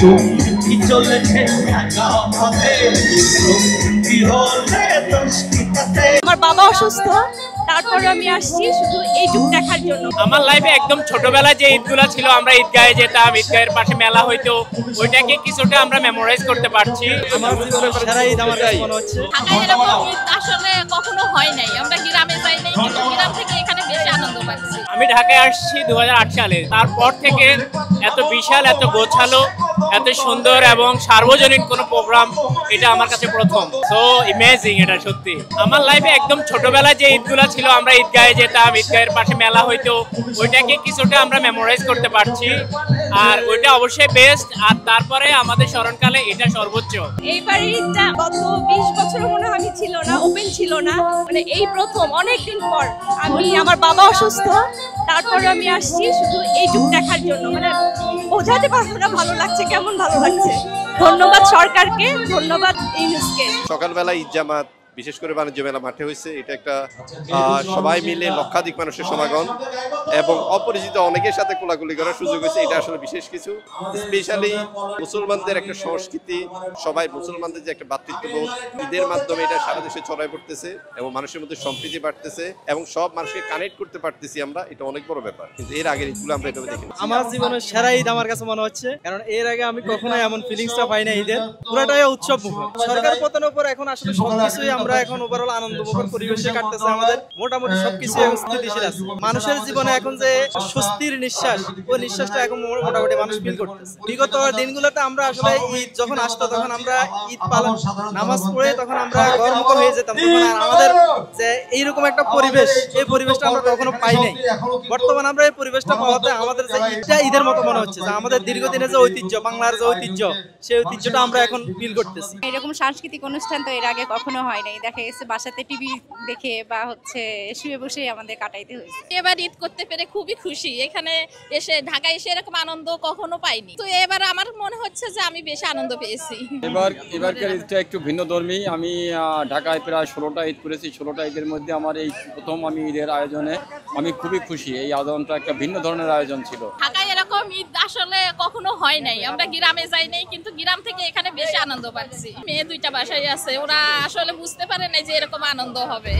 তুমি চলেছে আমার বাবা অসুস্থ, তারপরে আমি আসছি শুধু এই যুগ দেখার জন্য। আমার লাইফে একদম ছোটবেলায় যে ঈদগুলো ছিল, আমরা ঈদগাহে যেতাম, ঈদগাহের পাশে মেলা হইতো, ওইটাকে কিছুটা আমরা মেমোরাইজ করতে পারছি। আমার জীবনের সেরা ঈদ আমার কাছে মনে হচ্ছে। ঢাকায় এরকম ঈদ আসলে কখনো হয় নাই, আমরা গ্রামে যাই নাই, কিন্তু গ্রাম থেকে এখানে বেশি আনন্দ পাচ্ছি। আমি ঢাকায় আসছি 2008 সালে, তারপর থেকে এত বিশাল, এত গোছালো, এত সুন্দর এবং সার্বজনীন কোনো প্রোগ্রাম এটা আমার কাছে প্রথম। সো ইমেজিং, এটা সত্যি। আমার লাইফে একদম ছোটবেলায় যে ঈদগুলো ছিল, আমরা ঈদগাহে যেতাম, ঈদগাহের পাশে মেলা হইতো, ওইটাকে কিছুটা আমরা মেমোরাইজ করতে পারছি, আর ওইটা অবশ্যই বেস্ট। আর তারপরে আমাদের স্মরণকালে এটা সর্বোচ্চ। এইবার ঈদটা গত 20 বছর মনে হয় আমি ছিল না, ওপেন ছিল না, মানে এই প্রথম অনেকদিন পর। আমার বাবা অসুস্থ, তারপরে আমি আসছি শুধু এই যুগ দেখার জন্য। মানে বোঝাতে পারবো না ভালো লাগছে, কেমন ভালো লাগছে। ধন্যবাদ সরকারকে, ধন্যবাদ ইউনুসকে। সকালবেলা ঈদ জামাত বিশেষ করে বাণিজ্য মেলা মাঠে হয়েছে। এটা একটা সবাই মিলে লক্ষাধিক মানুষের সমাগম এবং অপরিচিত অনেকের সাথে কোলাকুলি করার সুযোগ হয়েছে। এটা আসলে বিশেষ কিছু। স্পেশালি মুসলমানদের একটা সংস্কৃতি, সবাই মুসলমানদের যে একটা ভ্রাতৃত্ববোধ, ঈদের মাধ্যমে এটা সারা দেশে ছড়ায় পড়তেছে এবং মানুষের মধ্যে সম্প্রীতি বাড়তেছে এবং সব মানুষকে কানেক্ট করতে পারতেছি আমরা। এটা অনেক বড় ব্যাপার, কিন্তু এর আগের ঈদগুলো আমরা এটা দেখিনি। আমার জীবনের সেরা ঈদ আমার কাছে মনে হচ্ছে, কারণ এর আগে আমি কখনোই এমন ফিলিংসটা পাই না। ঈদের পুরোটাই উৎসব মুখর। সরকার পতনের উপর এখন আসলে সবকিছুই আমরা এখন ওভারঅল আনন্দমুখর পরিবেশে কাটতেছে। আমাদের মোটামুটি সবকিছু স্থিতিশীল আছে। মানুষের জীবনে এখন যে স্বস্তির নিঃশ্বাস, ওই নিঃশ্বাসটা এখন মোটামুটি মানুষ ফিল করতেছে। বিগত দিনগুলোতে আমরা আসলে ঈদ যখন আসতো, তখন আমরা ঈদ পালন নামাজ পড়ে তখন আমরা ঘরমুখর হয়ে যেতাম। তখন আর আমাদের যে এইরকম একটা পরিবেশ, এই পরিবেশটা আমরা কখনো পাই নাই। বর্তমানে আমরা এই পরিবেশটা পাওয়াতে আমাদের যে ঈদটা ঈদের মতো মনে হচ্ছে, যে আমাদের দীর্ঘদিনের যে ঐতিহ্য, বাংলার যে ঐতিহ্য, সেই ঐতিহ্যটা আমরা এখন ফিল করতেছি। এরকম সাংস্কৃতিক অনুষ্ঠান তো এর আগে কখনো হয় নাই। দেখা গেছে বাসাতে টিভি দেখে বা শুয়ে বসে আমাদের কাটাইতে হয়েছে। এবার ঈদ করতে পেরে খুবই খুশি। এখানে এসে, ঢাকায় এসে এরকম আনন্দ কখনো পাইনি। তো এবার আমার মনে হচ্ছে যে আমি বেশি আনন্দ পেয়েছি। এবারকার ঈদটা একটু ভিন্নধর্মী। আমি ঢাকায় প্রায় 16টা ঈদ করেছি। 16টা ঈদের মধ্যে আমার এই প্রথম আমি ঈদের আয়োজনে আমি খুবই খুশি। এই আয়োজনটা একটা ভিন্ন ধরনের আয়োজন ছিল। ঢাকায় এরকম ঈদ আসলে কখনো হয় নাই, আমরা গ্রামে যাই নাই, কিন্তু গ্রাম থেকে এখানে বেশি আনন্দ পাচ্ছি। মেয়ে 2টা বাসায় আছে, ওরা আসলে বুঝতে পারে না যে এরকম আনন্দ হবে।